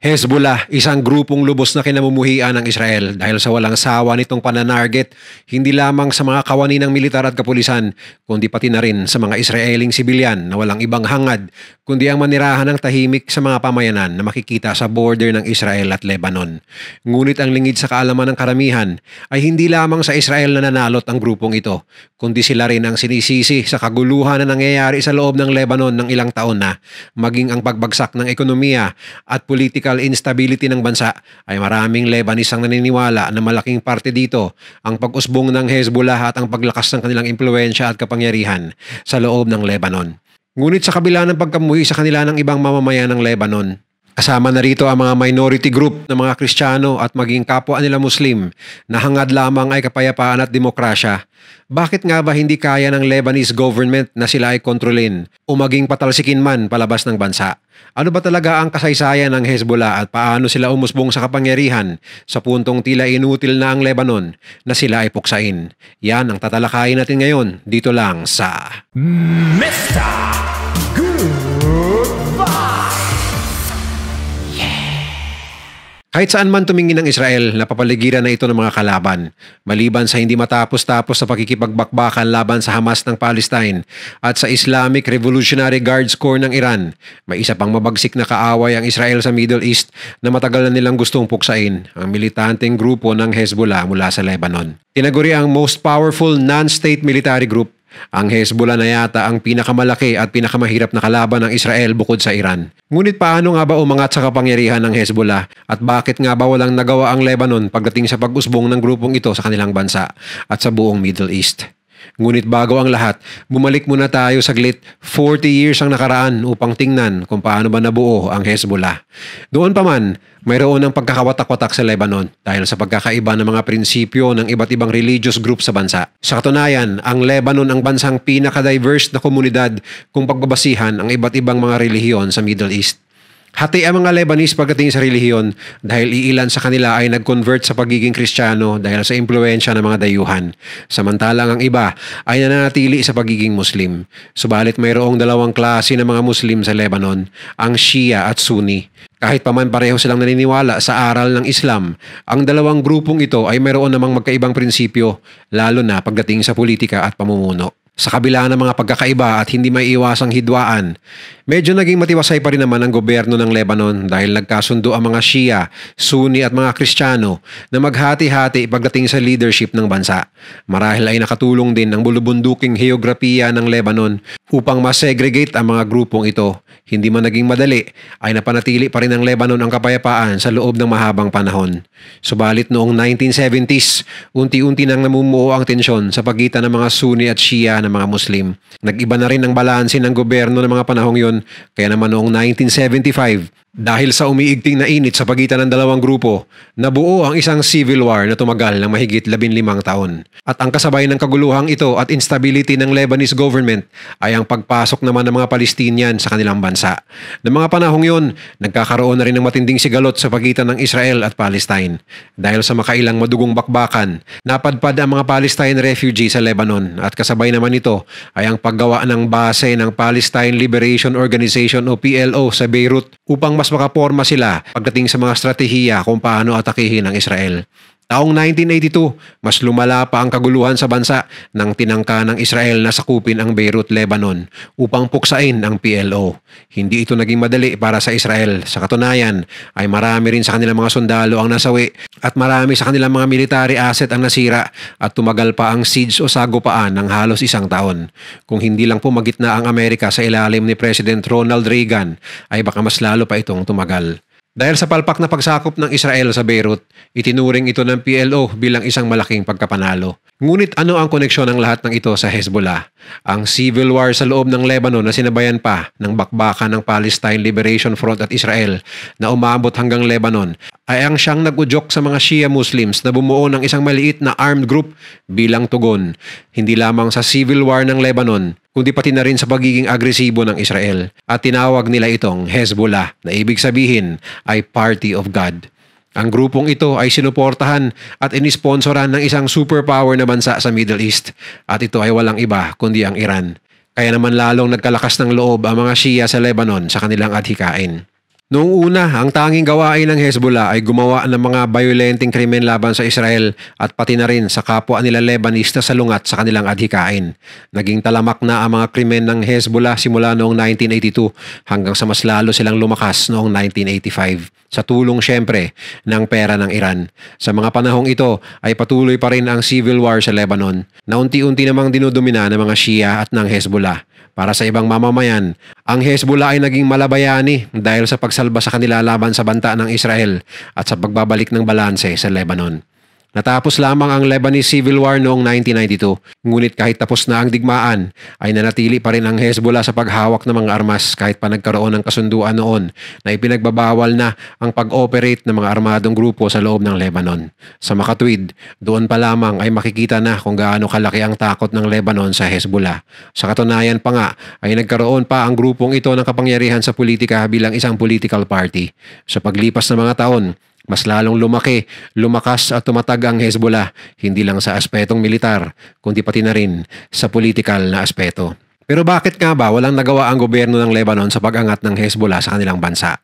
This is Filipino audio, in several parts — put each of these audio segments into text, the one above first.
Hezbollah, isang grupong lubos na kinamumuhian ng Israel dahil sa walang sawa nitong pananarget hindi lamang sa mga kawani ng militar at kapulisan, kundi pati na rin sa mga Israeling sibilyan na walang ibang hangad, kundi ang manirahan ng tahimik sa mga pamayanan na makikita sa border ng Israel at Lebanon. Ngunit ang lingid sa kaalaman ng karamihan ay hindi lamang sa Israel na nanalot ang grupong ito, kundi sila rin ang sinisisi sa kaguluhan na nangyayari sa loob ng Lebanon ng ilang taon na, maging ang pagbagsak ng ekonomiya at political instability ng bansa ay maraming Lebanese ang naniniwala na malaking parte dito ang pag-usbong ng Hezbollah at ang paglakas ng kanilang impluensya at kapangyarihan sa loob ng Lebanon. Ngunit sa kabila ng pagkamuhi sa kanila ng ibang mamamayan ng Lebanon, kasama na rito ang mga minority group ng mga Kristiyano at maging kapwa nila Muslim na hangad lamang ay kapayapaan at demokrasya. Bakit nga ba hindi kaya ng Lebanese government na sila ay kontrolin o maging patalsikin man palabas ng bansa? Ano ba talaga ang kasaysayan ng Hezbollah at paano sila umusbong sa kapangyarihan sa puntong tila inutil na ang Lebanon na sila ay puksain? Yan ang tatalakayin natin ngayon dito lang sa Mr. Good Vibes! Kahit saan man tumingin ng Israel, napapaligiran na ito ng mga kalaban. Maliban sa hindi matapos-tapos sa pakikipagbakbakan laban sa Hamas ng Palestine at sa Islamic Revolutionary Guards Corps ng Iran, may isa pang mabagsik na kaaway ang Israel sa Middle East na matagal na nilang gustong puksain, ang militanteng grupo ng Hezbollah mula sa Lebanon. Tinaguri ang most powerful non-state military group. Ang Hezbollah na yata ang pinakamalaki at pinakamahirap na kalaban ng Israel bukod sa Iran. Ngunit paano nga ba umangat sa kapangyarihan ng Hezbollah at bakit nga ba walang nagawa ang Lebanon pagdating sa pag-usbong ng grupong ito sa kanilang bansa at sa buong Middle East? Ngunit bago ang lahat, bumalik muna tayo saglit 40 years ang nakaraan upang tingnan kung paano ba nabuo ang Hezbollah. Doon pa man, mayroon ng pagkakawatak-watak sa Lebanon dahil sa pagkakaiba ng mga prinsipyo ng iba't ibang religious group sa bansa. Sa katunayan, ang Lebanon ang bansang pinaka-diverse na komunidad kung pagbabasihan ang iba't ibang mga relihiyon sa Middle East. Hati ang mga Lebanese pagdating sa relihiyon dahil iilan sa kanila ay nag-convert sa pagiging Kristiyano dahil sa impluensya ng mga dayuhan. Samantalang ang iba ay nananatili sa pagiging Muslim. Subalit mayroong dalawang klase ng mga Muslim sa Lebanon, ang Shia at Sunni. Kahit pa man pareho silang naniniwala sa aral ng Islam, ang dalawang grupong ito ay mayroon namang magkaibang prinsipyo, lalo na pagdating sa politika at pamumuno. Sa kabila ng mga pagkakaiba at hindi may iwasang hidwaan, medyo naging matiwasay pa rin naman ang gobyerno ng Lebanon dahil nagkasundo ang mga Shia, Sunni at mga Kristiyano na maghati-hati pagdating sa leadership ng bansa. Marahil ay nakatulong din ang bulubunduking heograpiya ng Lebanon upang masegregate ang mga grupong ito. Hindi man naging madali, ay napanatili pa rin ng Lebanon ang kapayapaan sa loob ng mahabang panahon. Subalit noong 1970s, unti-unti nang namumuo ang tensyon sa pagitan ng mga Sunni at Shia ng mga Muslim. Nag-iba na rin ang balanse ng gobyerno ng mga panahong yon, kaya naman noong 1975, dahil sa umiigting na init sa pagitan ng dalawang grupo, nabuo ang isang civil war na tumagal ng mahigit 15 taon. At ang kasabay ng kaguluhang ito at instability ng Lebanese government ay ang pagpasok naman ng mga Palestinian sa kanilang bansa. Ng mga panahong yon, nagkakaroon na rin ng matinding sigalot sa pagitan ng Israel at Palestine. Dahil sa makailang madugong bakbakan, napadpad ang mga Palestine refugee sa Lebanon at kasabay naman ito ay ang paggawa ng base ng Palestine Liberation Organization o PLO sa Beirut upang mas makaporma sila pagdating sa mga estratehiya kung paano atakihin ang Israel. Taong 1982, mas lumala pa ang kaguluhan sa bansa nang tinangka ng Israel na sakupin ang Beirut, Lebanon upang puksain ang PLO. Hindi ito naging madali para sa Israel. Sa katunayan, ay marami rin sa kanilang mga sundalo ang nasawi at marami sa kanilang mga military asset ang nasira at tumagal pa ang siege o sagupaan ng halos 1 taon. Kung hindi lang pumagitna ang Amerika sa ilalim ni President Ronald Reagan, ay baka mas lalo pa itong tumagal. Dahil sa palpak na pagsakop ng Israel sa Beirut, itinuring ito ng PLO bilang isang malaking pagkapanalo. Ngunit ano ang koneksyon ng lahat ng ito sa Hezbollah? Ang civil war sa loob ng Lebanon na sinabayan pa ng bakbakan ng Palestine Liberation Front at Israel na umabot hanggang Lebanon ay ang siyang nag-udyok sa mga Shia Muslims na bumuo ng isang maliit na armed group bilang tugon, hindi lamang sa civil war ng Lebanon, kundi pati na rin sa pagiging agresibo ng Israel. At tinawag nila itong Hezbollah na ibig sabihin ay Party of God. Ang grupong ito ay sinuportahan at inisponsoran ng isang superpower na bansa sa Middle East at ito ay walang iba kundi ang Iran. Kaya naman lalong nagkalakas ng loob ang mga Shia sa Lebanon sa kanilang adhikain. Noong una, ang tanging gawain ng Hezbollah ay gumawa ng mga violenteng krimen laban sa Israel at pati na rin sa kapwa nila Lebanese na salungat sa kanilang adhikain. Naging talamak na ang mga krimen ng Hezbollah simula noong 1982 hanggang sa mas lalo silang lumakas noong 1985. Sa tulong syempre ng pera ng Iran. Sa mga panahong ito ay patuloy pa rin ang civil war sa Lebanon na unti-unti namang dinudumina ng mga Shia at ng Hezbollah. Para sa ibang mamamayan, ang Hezbollah ay naging malabayani dahil sa pagsalba sa kanila laban sa banta ng Israel at sa pagbabalik ng balanse sa Lebanon. Natapos lamang ang Lebanese Civil War noong 1992, ngunit kahit tapos na ang digmaan, ay nanatili pa rin ang Hezbollah sa paghawak ng mga armas kahit pa nagkaroon ng kasunduan noon na ipinagbabawal na ang pag-operate ng mga armadong grupo sa loob ng Lebanon. Sa makatwid, doon pa lamang ay makikita na kung gaano kalaki ang takot ng Lebanon sa Hezbollah. Sa katunayan pa nga, ay nagkaroon pa ang grupong ito ng kapangyarihan sa politika bilang isang political party. Sa paglipas ng mga taon, mas lalong lumaki, lumakas at tumatag ang Hezbollah, hindi lang sa aspetong militar, kundi pati na rin sa political na aspeto. Pero bakit nga ba walang nagawa ang gobyerno ng Lebanon sa pag-angat ng Hezbollah sa kanilang bansa?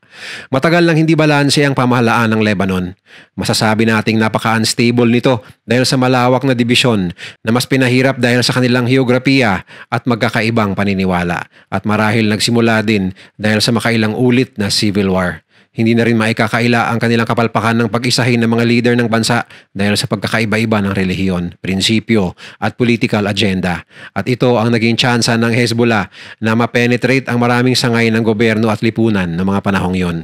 Matagal nang hindi balanse ang pamahalaan ng Lebanon. Masasabi nating napaka-unstable nito dahil sa malawak na dibisyon na mas pinahirap dahil sa kanilang heograpiya at magkakaibang paniniwala. At marahil nagsimula din dahil sa makailang ulit na civil war. Hindi na rin maikakaila ang kanilang kapalpakan ng pag-isahin ng mga leader ng bansa dahil sa pagkakaiba-iba ng relihiyon, prinsipyo at political agenda. At ito ang naging tsansa ng Hezbollah na ma-penetrate ang maraming sangay ng gobyerno at lipunan ng mga panahong yon.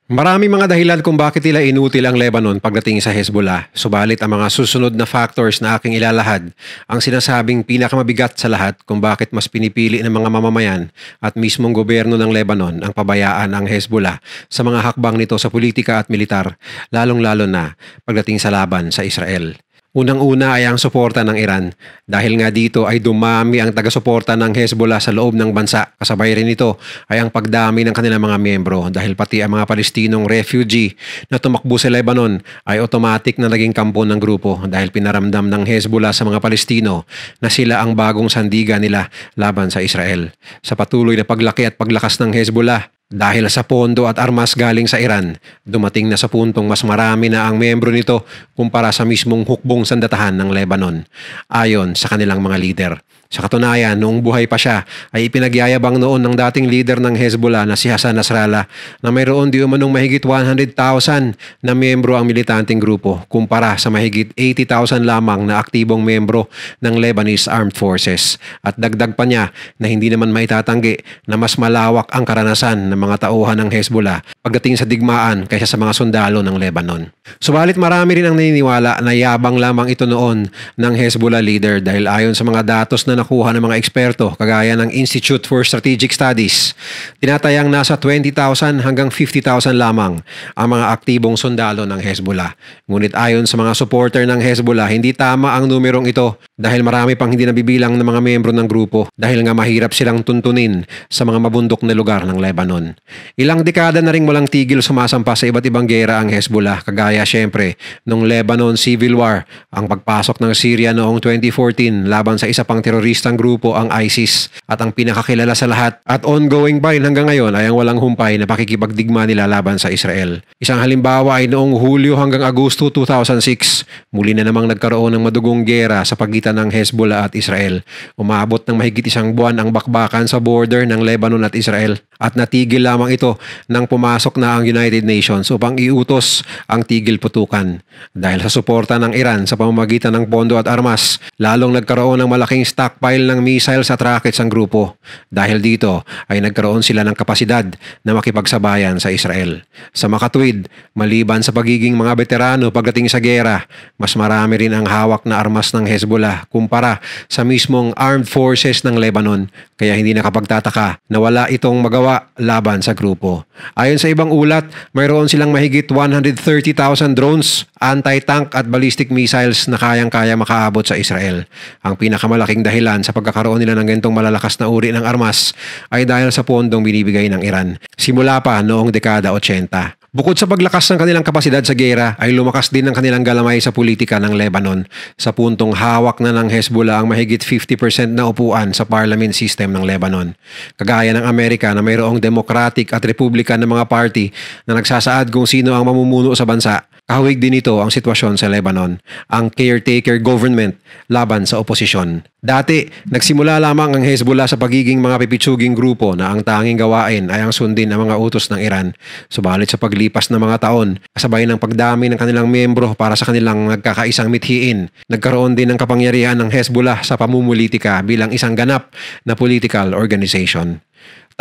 Maraming mga dahilan kung bakit nila inutil ang Lebanon pagdating sa Hezbollah. Subalit ang mga susunod na factors na aking ilalahad ang sinasabing pinakamabigat sa lahat kung bakit mas pinipili ng mga mamamayan at mismong gobyerno ng Lebanon ang pabayaan ang Hezbollah sa mga hakbang nito sa politika at militar, lalong-lalo na pagdating sa laban sa Israel. Unang-una ay ang suporta ng Iran dahil nga dito ay dumami ang taga-suporta ng Hezbollah sa loob ng bansa. Kasabay rin ito ay ang pagdami ng kanilang mga miyembro dahil pati ang mga Palestinong refugee na tumakbo sa Lebanon ay automatic na naging kampo ng grupo dahil pinaramdam ng Hezbollah sa mga Palestino na sila ang bagong sandiga nila laban sa Israel. Sa patuloy na paglaki at paglakas ng Hezbollah, dahil sa pondo at armas galing sa Iran, dumating na sa puntong mas marami na ang miyembro nito kumpara sa mismong hukbong sandatahan ng Lebanon, ayon sa kanilang mga lider. Sa katunayan, noong buhay pa siya, ay ipinagyayabang noon ng dating leader ng Hezbollah na si Hassan Nasrallah na mayroon di umanong mahigit 100,000 na miyembro ang militanteng grupo kumpara sa mahigit 80,000 lamang na aktibong miyembro ng Lebanese Armed Forces. At dagdag pa niya na hindi naman maitatanggi na mas malawak ang karanasan ng mga tauhan ng Hezbollah pagdating sa digmaan kaysa sa mga sundalo ng Lebanon. Subalit marami rin ang naniniwala na yabang lamang ito noon ng Hezbollah leader dahil ayon sa mga datos na nakuha ng mga eksperto kagaya ng Institute for Strategic Studies, tinatayang nasa 20,000 hanggang 50,000 lamang ang mga aktibong sundalo ng Hezbollah. Ngunit ayon sa mga supporter ng Hezbollah, hindi tama ang numerong ito dahil marami pang hindi nabibilang ng mga miyembro ng grupo dahil nga mahirap silang tuntunin sa mga mabundok na lugar ng Lebanon. Ilang dekada na ring walang tigil sumasampa sa iba't ibang gera ang Hezbollah kagaya syempre nung Lebanon Civil War, ang pagpasok ng Syria noong 2014 laban sa isa pang teroristang grupo ang ISIS at ang pinakakilala sa lahat at ongoing pa rin hanggang ngayon ay ang walang humpay na pakikipagdigma nila laban sa Israel. Isang halimbawa ay noong Hulyo hanggang Agosto 2006, muli na namang nagkaroon ng madugong gera sa pagitan ng Hezbollah at Israel. Umabot ng mahigit isang buwan ang bakbakan sa border ng Lebanon at Israel at natigil lamang ito nang pumasok na ang United Nations upang iutos ang tigil putukan. Dahil sa suporta ng Iran sa pamamagitan ng pondo at armas, lalong nagkaroon ng malaking stockpile ng missiles at rockets ang grupo. Dahil dito ay nagkaroon sila ng kapasidad na makipagsabayan sa Israel. Sa makatwid, maliban sa pagiging mga veterano pagdating sa gera, mas marami rin ang hawak na armas ng Hezbollah kumpara sa mismong armed forces ng Lebanon, kaya hindi nakapagtataka na wala itong magawa laban sa grupo. Ayon sa ibang ulat, mayroon silang mahigit 130,000 drones, anti-tank at ballistic missiles na kayang-kaya makaabot sa Israel. Ang pinakamalaking dahilan sa pagkakaroon nila ng ganitong malalakas na uri ng armas ay dahil sa pondong binibigay ng Iran simula pa noong dekada 80. Bukod sa paglakas ng kanilang kapasidad sa giyera, ay lumakas din ang kanilang galamay sa politika ng Lebanon sa puntong hawak na ng Hezbollah ang mahigit 50% na upuan sa parliament system ng Lebanon. Kagaya ng Amerika na mayroong Democratic at Republican na mga party na nagsasaad kung sino ang mamumuno sa bansa, kahawig din ito ang sitwasyon sa Lebanon, ang caretaker government laban sa oposisyon. Dati, nagsimula lamang ang Hezbollah sa pagiging mga pipitsuging grupo na ang tanging gawain ay ang sundin ang mga utos ng Iran. Subalit sa paglipas ng mga taon, kasabay ng pagdami ng kanilang miyembro para sa kanilang nagkakaisang mithiin, nagkaroon din ng kapangyarihan ng Hezbollah sa pamumulitika bilang isang ganap na political organization.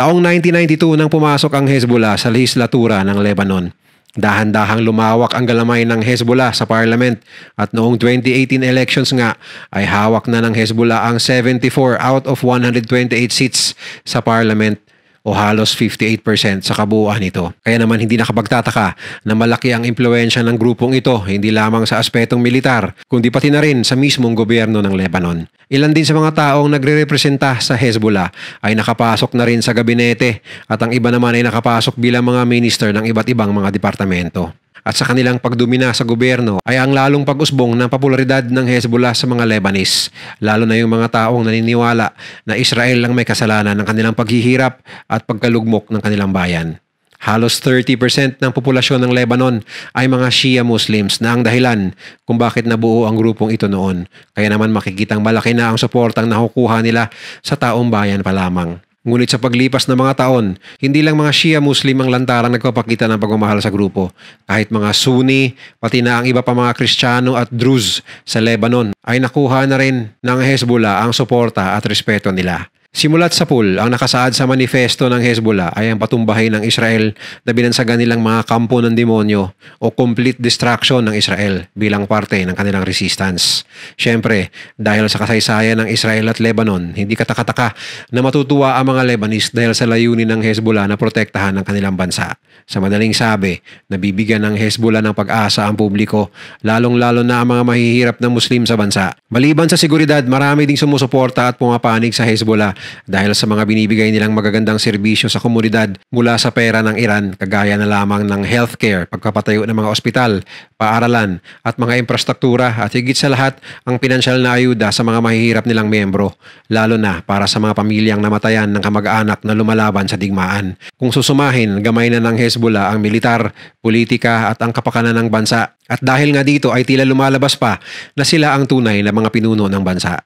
Taong 1992 nang pumasok ang Hezbollah sa lehislatura ng Lebanon. Dahan-dahang lumawak ang galamay ng Hezbollah sa parliament at noong 2018 elections nga ay hawak na ng Hezbollah ang 74 out of 128 seats sa parliament o halos 58% sa kabuuan nito. Kaya naman hindi nakapagtataka na malaki ang impluwensya ng grupong ito hindi lamang sa aspetong militar kundi pati na rin sa mismong gobyerno ng Lebanon. Ilan din sa mga taong nagre-representa sa Hezbollah ay nakapasok na rin sa gabinete at ang iba naman ay nakapasok bilang mga minister ng iba't ibang mga departamento. At sa kanilang pagdomina sa gobyerno ay ang lalong pag-usbong ng popularidad ng Hezbollah sa mga Lebanese, lalo na yung mga taong naniniwala na Israel ang may kasalanan ng kanilang paghihirap at pagkalugmok ng kanilang bayan. Halos 30% ng populasyon ng Lebanon ay mga Shia Muslims na ang dahilan kung bakit nabuo ang grupong ito noon. Kaya naman makikitang malaki na ang suportang nakukuha nila sa taong bayan pa lamang. Ngunit sa paglipas ng mga taon, hindi lang mga Shia Muslim ang lantarang nagpapakita ng pagmamahal sa grupo. Kahit mga Sunni, pati na ang iba pa mga Kristiyano at Druze sa Lebanon ay nakuha na rin ng Hezbollah ang suporta at respeto nila. Simulat sa pool, ang nakasaad sa manifesto ng Hezbollah ay ang patumbahin ng Israel na binansagan nilang mga kampo ng demonyo o complete destruction ng Israel bilang parte ng kanilang resistance. Siyempre, dahil sa kasaysayan ng Israel at Lebanon, hindi katakataka na matutuwa ang mga Lebanese dahil sa layunin ng Hezbollah na protektahan ang kanilang bansa. Sa madaling sabi, nabibigyan ng Hezbollah ng pag-asa ang publiko, lalong-lalo na ang mga mahihirap na Muslim sa bansa. Maliban sa seguridad, marami ding sumusuporta at pumapanig sa Hezbollah dahil sa mga binibigay nilang magagandang serbisyo sa komunidad mula sa pera ng Iran, kagaya na lamang ng healthcare, pagpapatayo ng mga ospital, paaralan at mga infrastruktura at higit sa lahat ang pinansyal na ayuda sa mga mahihirap nilang miyembro, lalo na para sa mga pamilyang namatayan ng kamag-anak na lumalaban sa digmaan. Kung susumahin, gamay na ng Hezbollah ang militar, politika at ang kapakanan ng bansa. At dahil nga dito ay tila lumalabas pa na sila ang tunay na mga pinuno ng bansa.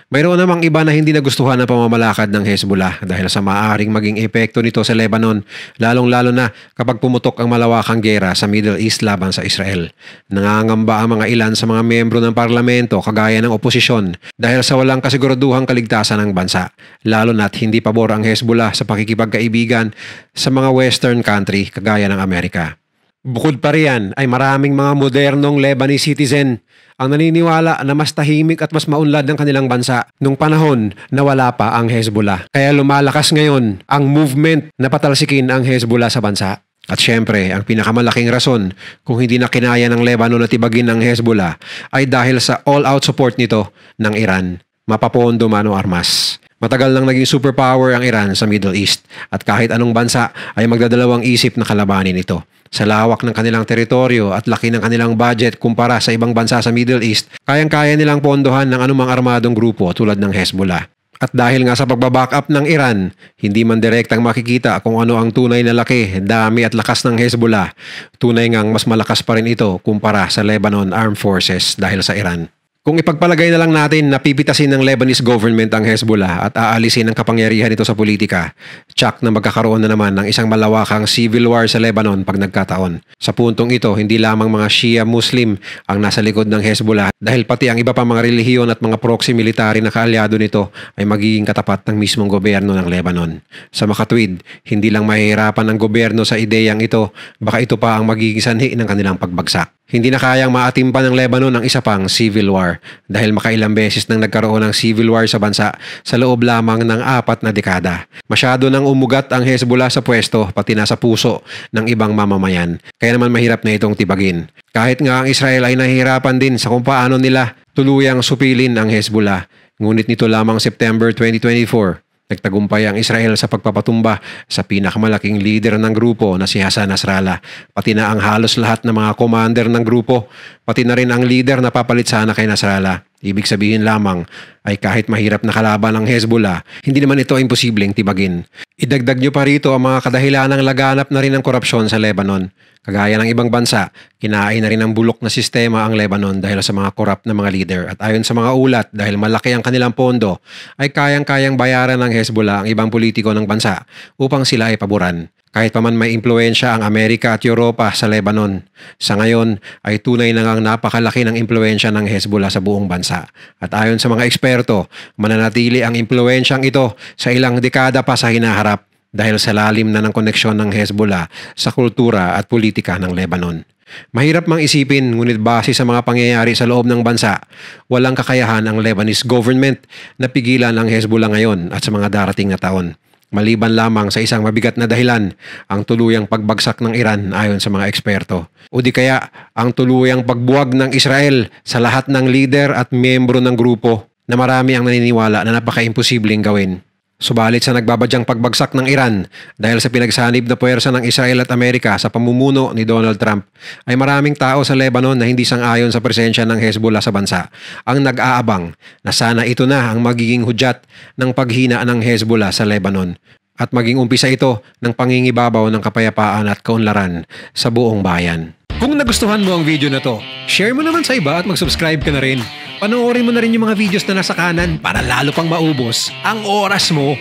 Mayroon namang iba na hindi nagustuhan ang pamamalakad ng Hezbollah dahil sa maaaring maging epekto nito sa Lebanon, lalong-lalo na kapag pumutok ang malawakang giyera sa Middle East laban sa Israel. Nangangamba ang mga ilan sa mga miyembro ng parlamento kagaya ng oposisyon dahil sa walang kasiguraduhang kaligtasan ng bansa, lalo na't hindi pabor ang Hezbollah sa pakikipagkaibigan sa mga Western country kagaya ng Amerika. Bukod pa riyan ay maraming mga modernong Lebanese citizen ang naniniwala na mas tahimik at mas maunlad ng kanilang bansa nung panahon na wala pa ang Hezbollah. Kaya lumalakas ngayon ang movement na patalsikin ang Hezbollah sa bansa. At syempre, ang pinakamalaking rason kung hindi na kinaya ng Lebanon na tibagin ng Hezbollah ay dahil sa all-out support nito ng Iran, mapapondo man o armas. Matagal nang naging superpower ang Iran sa Middle East at kahit anong bansa ay magdadalawang isip na kalabanin ito. Sa lawak ng kanilang teritoryo at laki ng kanilang budget kumpara sa ibang bansa sa Middle East, kayang-kaya nilang pondohan ng anumang armadong grupo tulad ng Hezbollah. At dahil nga sa pagbaback up ng Iran, hindi man direktang makikita kung ano ang tunay na laki, dami at lakas ng Hezbollah, tunay ngang mas malakas pa rin ito kumpara sa Lebanon Armed Forces dahil sa Iran. Kung ipagpalagay na lang natin na pipitasin ng Lebanese government ang Hezbollah at aalisin ang kapangyarihan nito sa politika, tsak na magkakaroon na naman ng isang malawakang civil war sa Lebanon pag nagkataon. Sa puntong ito, hindi lamang mga Shia Muslim ang nasa likod ng Hezbollah dahil pati ang iba pa mga relihiyon at mga proxy military na kaalyado nito ay magiging katapat ng mismong gobyerno ng Lebanon. Sa makatwid, hindi lang mahihirapan ng gobyerno sa ideyang ito, baka ito pa ang magiging sanhi ng kanilang pagbagsak. Hindi na kayang maatimpan ng Lebanon ang isa pang civil war dahil makailang beses nang nagkaroon ng civil war sa bansa sa loob lamang ng 4 na dekada. Masyado nang umugat ang Hezbollah sa pwesto pati na sa puso ng ibang mamamayan. Kaya naman mahirap na itong tibagin. Kahit nga ang Israel ay nahihirapan din sa kung paano nila tuluyang supilin ang Hezbollah. Ngunit nito lamang September 2024, Nagtagumpay ang Israel sa pagpapatumba sa pinakamalaking leader ng grupo na si Hassan Nasrallah, pati na ang halos lahat ng mga commander ng grupo, pati na rin ang leader na papalit sana kay Nasrallah. Ibig sabihin lamang ay kahit mahirap na kalaban ang Hezbollah, hindi naman ito imposibleng tibagin. Idagdag nyo pa rito ang mga kadahilanang laganap na rin ng korupsyon sa Lebanon. Kagaya ng ibang bansa, kinain na rin ng bulok na sistema ang Lebanon dahil sa mga korap na mga leader. At ayon sa mga ulat, dahil malaki ang kanilang pondo, ay kayang-kayang bayaran ng Hezbollah ang ibang politiko ng bansa upang sila ay paboran. Kahit pa man may impluensya ang Amerika at Europa sa Lebanon, sa ngayon ay tunay na ngang napakalaki ng impluensya ng Hezbollah sa buong bansa. At ayon sa mga eksperto, mananatili ang impluensyang ito sa ilang dekada pa sa hinaharap dahil sa lalim na ng koneksyon ng Hezbollah sa kultura at politika ng Lebanon. Mahirap mang isipin, ngunit base sa mga pangyayari sa loob ng bansa, walang kakayahan ang Lebanese government na pigilan ang Hezbollah ngayon at sa mga darating na taon. Maliban lamang sa isang mabigat na dahilan, ang tuluyang pagbagsak ng Iran ayon sa mga eksperto. O di kaya, ang tuluyang pagbuwag ng Israel sa lahat ng leader at miyembro ng grupo na marami ang naniniwala na napaka-imposibleng gawin. Subalit sa nagbabadyang pagbagsak ng Iran dahil sa pinagsanib na puwersa ng Israel at Amerika sa pamumuno ni Donald Trump, ay maraming tao sa Lebanon na hindi sang-ayon sa presensya ng Hezbollah sa bansa ang nag-aabang na sana ito na ang magiging hudyat ng paghina ng Hezbollah sa Lebanon at maging umpisa ito ng pangingibabaw ng kapayapaan at kaunlaran sa buong bayan. Kung nagustuhan mo ang video na to, share mo naman sa iba at mag-subscribe ka na rin. Panoorin mo na rin yung mga videos na nasa kanan para lalo pang maubos ang oras mo.